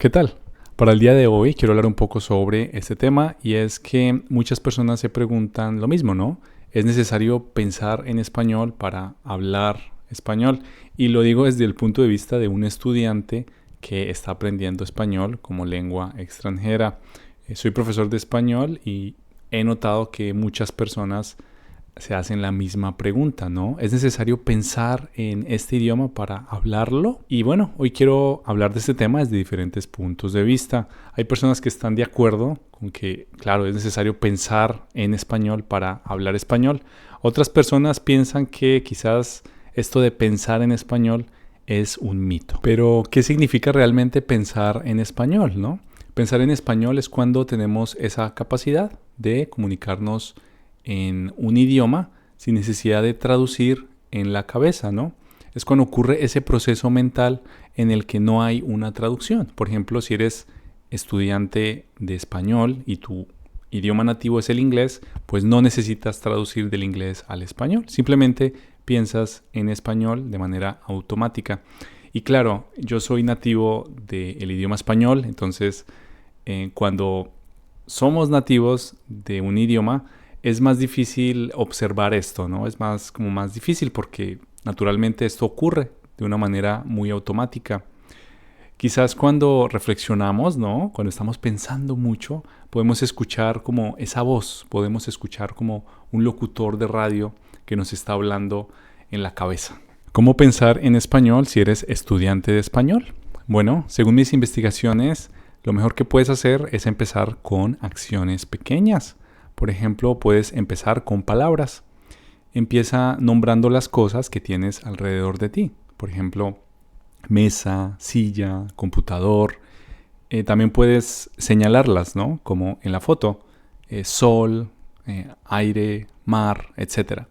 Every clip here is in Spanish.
¿Qué tal? Para el día de hoy quiero hablar un poco sobre este tema y es que muchas personas se preguntan lo mismo, ¿no? ¿Es necesario pensar en español para hablar español? Y lo digo desde el punto de vista de un estudiante que está aprendiendo español como lengua extranjera. Soy profesor de español y he notado que muchas personas se hacen la misma pregunta, ¿no? ¿Es necesario pensar en este idioma para hablarlo? Y bueno, hoy quiero hablar de este tema desde diferentes puntos de vista. Hay personas que están de acuerdo con que, claro, es necesario pensar en español para hablar español. Otras personas piensan que quizás esto de pensar en español es un mito. Pero, ¿qué significa realmente pensar en español, no? Pensar en español es cuando tenemos esa capacidad de comunicarnos en un idioma sin necesidad de traducir en la cabeza, ¿no? Es cuando ocurre ese proceso mental en el que no hay una traducción. Por ejemplo, si eres estudiante de español y tu idioma nativo es el inglés, pues no necesitas traducir del inglés al español. Simplemente piensas en español de manera automática. Y claro, yo soy nativo del idioma español, entonces cuando somos nativos de un idioma, es más difícil observar esto, ¿no? Es más difícil porque naturalmente esto ocurre de una manera muy automática. Quizás cuando reflexionamos, ¿no? Cuando estamos pensando mucho, podemos escuchar como esa voz, podemos escuchar como un locutor de radio que nos está hablando en la cabeza. ¿Cómo pensar en español si eres estudiante de español? Bueno, según mis investigaciones, lo mejor que puedes hacer es empezar con acciones pequeñas. Por ejemplo, puedes empezar con palabras. Empieza nombrando las cosas que tienes alrededor de ti. Por ejemplo, mesa, silla, computador. También puedes señalarlas, ¿no? Como en la foto. Sol, aire, mar, etc.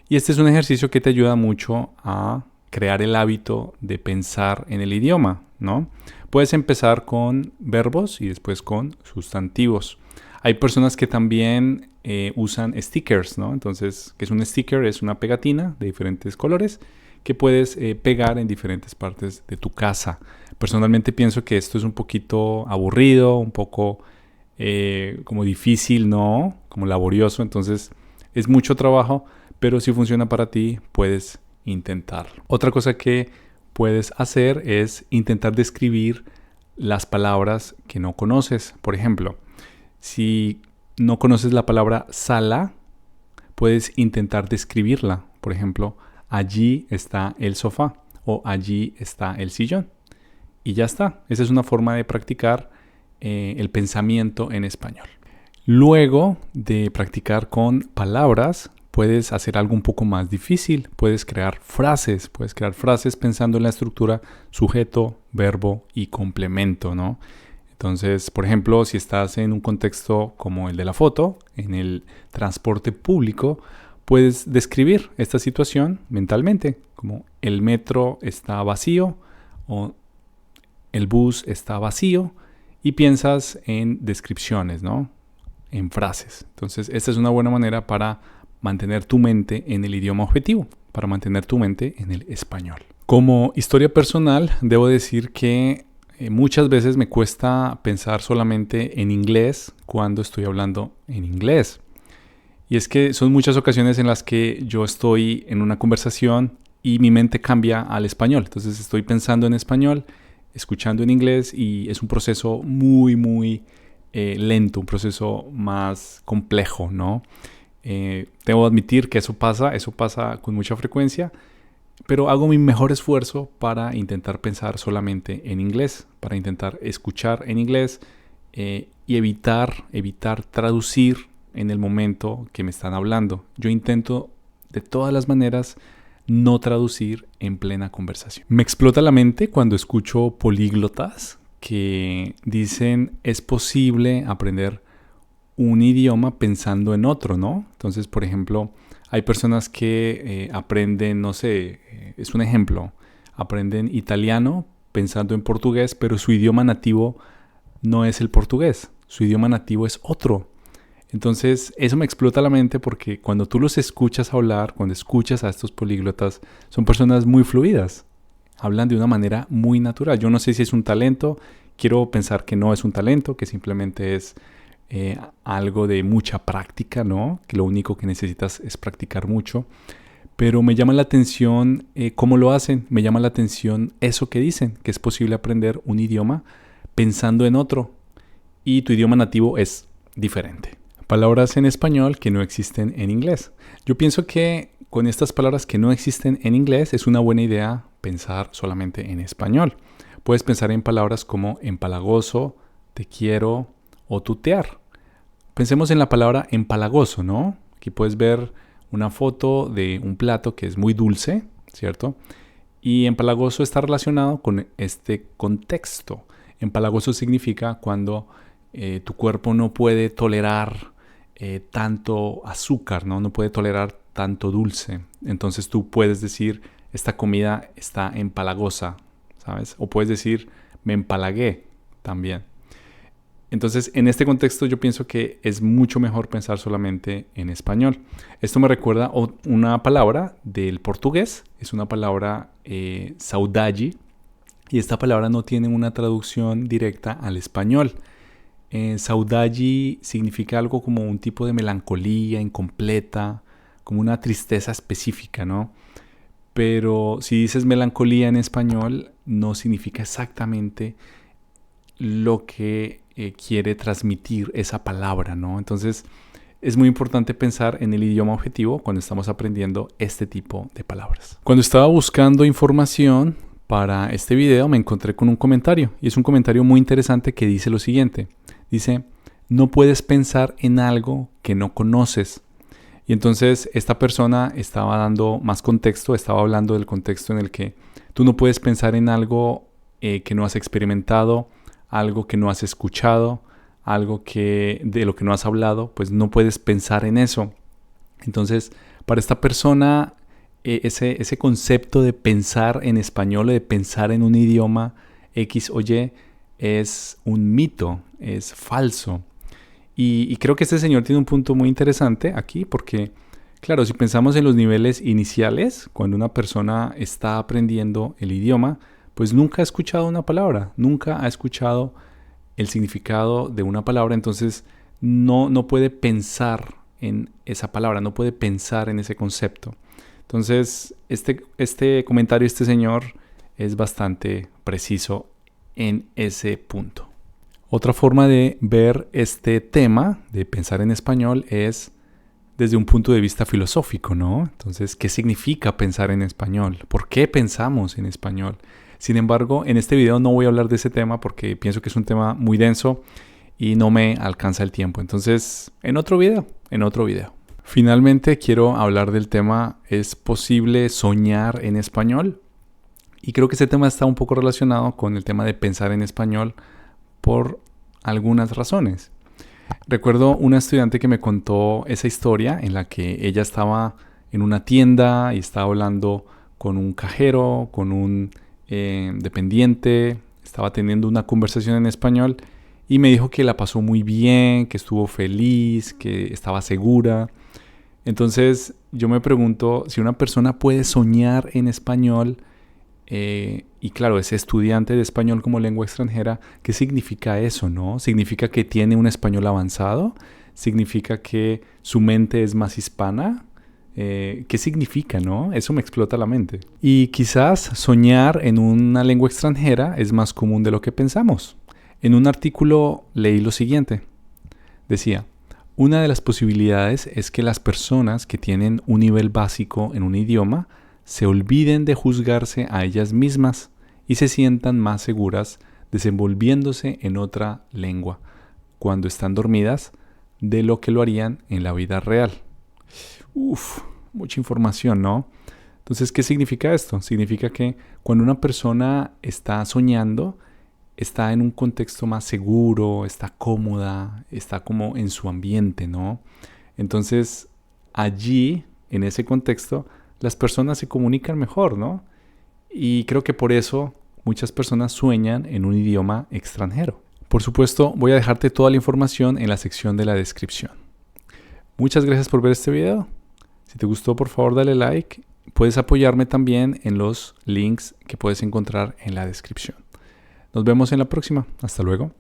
Y este es un ejercicio que te ayuda mucho a crear el hábito de pensar en el idioma, ¿no? Puedes empezar con verbos y después con sustantivos. Hay personas que también usan stickers, ¿no? Entonces, ¿qué es un sticker? Es una pegatina de diferentes colores que puedes pegar en diferentes partes de tu casa. Personalmente pienso que esto es un poquito aburrido, un poco como difícil, ¿no? Como laborioso. Entonces, es mucho trabajo, pero si funciona para ti, puedes intentarlo. Otra cosa que puedes hacer es intentar describir las palabras que no conoces. Por ejemplo, si no conoces la palabra sala, puedes intentar describirla. Por ejemplo, allí está el sofá o allí está el sillón. Y ya está. Esa es una forma de practicar el pensamiento en español. Luego de practicar con palabras, puedes hacer algo un poco más difícil. Puedes crear frases pensando en la estructura sujeto, verbo y complemento, ¿no? Entonces, por ejemplo, si estás en un contexto como el de la foto, en el transporte público, puedes describir esta situación mentalmente, como el metro está vacío o el bus está vacío, y piensas en descripciones, ¿no? En frases. Entonces, esta es una buena manera para mantener tu mente en el idioma objetivo, para mantener tu mente en el español. Como historia personal, debo decir que muchas veces me cuesta pensar solamente en inglés cuando estoy hablando en inglés. Y es que son muchas ocasiones en las que yo estoy en una conversación y mi mente cambia al español. Entonces estoy pensando en español, escuchando en inglés y es un proceso muy lento, un proceso más complejo, ¿no? Debo admitir que eso pasa con mucha frecuencia. Pero hago mi mejor esfuerzo para intentar pensar solamente en inglés, para intentar escuchar en inglés y evitar traducir en el momento que me están hablando. Yo intento de todas las maneras no traducir en plena conversación. Me explota la mente cuando escucho políglotas que dicen es posible aprender un idioma pensando en otro, ¿no? Entonces, por ejemplo, hay personas que aprenden, no sé, es un ejemplo, aprenden italiano pensando en portugués, pero su idioma nativo no es el portugués, su idioma nativo es otro. Entonces, eso me explota la mente porque cuando tú los escuchas hablar, cuando escuchas a estos políglotas, son personas muy fluidas, hablan de una manera muy natural. Yo no sé si es un talento quiero pensar que no es un talento, que simplemente es algo de mucha práctica, ¿no? Que lo único que necesitas es practicar mucho. Pero me llama la atención cómo lo hacen, me llama la atención eso que dicen, que es posible aprender un idioma pensando en otro y tu idioma nativo es diferente. Palabras en español que no existen en inglés. Yo pienso que con estas palabras que no existen en inglés es una buena idea pensar solamente en español. Puedes pensar en palabras como empalagoso, te quiero o tutear. Pensemos en la palabra empalagoso, ¿no? Aquí puedes ver una foto de un plato que es muy dulce, ¿cierto? Y empalagoso está relacionado con este contexto. Empalagoso significa cuando tu cuerpo no puede tolerar tanto azúcar, ¿no? No puede tolerar tanto dulce. Entonces tú puedes decir, esta comida está empalagosa, ¿sabes? O puedes decir, me empalagué también. Entonces, en este contexto yo pienso que es mucho mejor pensar solamente en español. Esto me recuerda una palabra del portugués, es una palabra saudade, y esta palabra no tiene una traducción directa al español. Saudade significa algo como un tipo de melancolía incompleta, como una tristeza específica, ¿no? Pero si dices melancolía en español, no significa exactamente lo que quiere transmitir esa palabra, ¿no? Entonces es muy importante pensar en el idioma objetivo cuando estamos aprendiendo este tipo de palabras. Cuando estaba buscando información para este video me encontré con un comentario y es un comentario muy interesante que dice lo siguiente. Dice, no puedes pensar en algo que no conoces. Y entonces esta persona estaba dando más contexto, estaba hablando del contexto en el que tú no puedes pensar en algo que no has experimentado, algo que no has escuchado, algo de lo que no has hablado, pues no puedes pensar en eso. Entonces, para esta persona, ese concepto de pensar en español o de pensar en un idioma X o Y es un mito, es falso. Y creo que este señor tiene un punto muy interesante aquí porque, claro, si pensamos en los niveles iniciales, cuando una persona está aprendiendo el idioma, pues nunca ha escuchado una palabra, nunca ha escuchado el significado de una palabra, entonces no puede pensar en esa palabra, no puede pensar en ese concepto. Entonces, este comentario, este señor, es bastante preciso en ese punto. Otra forma de ver este tema, de pensar en español, es desde un punto de vista filosófico, ¿no? Entonces, ¿qué significa pensar en español? ¿Por qué pensamos en español? Sin embargo, en este video no voy a hablar de ese tema porque pienso que es un tema muy denso y no me alcanza el tiempo. Entonces, en otro video. Finalmente, quiero hablar del tema, ¿es posible soñar en español? Y creo que este tema está un poco relacionado con el tema de pensar en español por algunas razones. Recuerdo una estudiante que me contó esa historia en la que ella estaba en una tienda y estaba hablando con un cajero, con un dependiente, estaba teniendo una conversación en español y me dijo que la pasó muy bien, que estuvo feliz, que estaba segura. Entonces yo me pregunto si una persona puede soñar en español y claro, es estudiante de español como lengua extranjera, ¿qué significa eso, no? ¿Significa que tiene un español avanzado? ¿Significa que su mente es más hispana? ¿Qué significa, no? Eso me explota la mente. Y quizás soñar en una lengua extranjera es más común de lo que pensamos. En un artículo leí lo siguiente. Decía, una de las posibilidades es que las personas que tienen un nivel básico en un idioma se olviden de juzgarse a ellas mismas y se sientan más seguras desenvolviéndose en otra lengua cuando están dormidas de lo que lo harían en la vida real. Mucha información, ¿no? Entonces, ¿qué significa esto? Significa que cuando una persona está soñando, está en un contexto más seguro, está cómoda, está como en su ambiente, ¿no? Entonces, allí, en ese contexto, las personas se comunican mejor, ¿no? Y creo que por eso muchas personas sueñan en un idioma extranjero. Por supuesto, voy a dejarte toda la información en la sección de la descripción. Muchas gracias por ver este video. Si te gustó, por favor, dale like. Puedes apoyarme también en los links que puedes encontrar en la descripción. Nos vemos en la próxima. Hasta luego.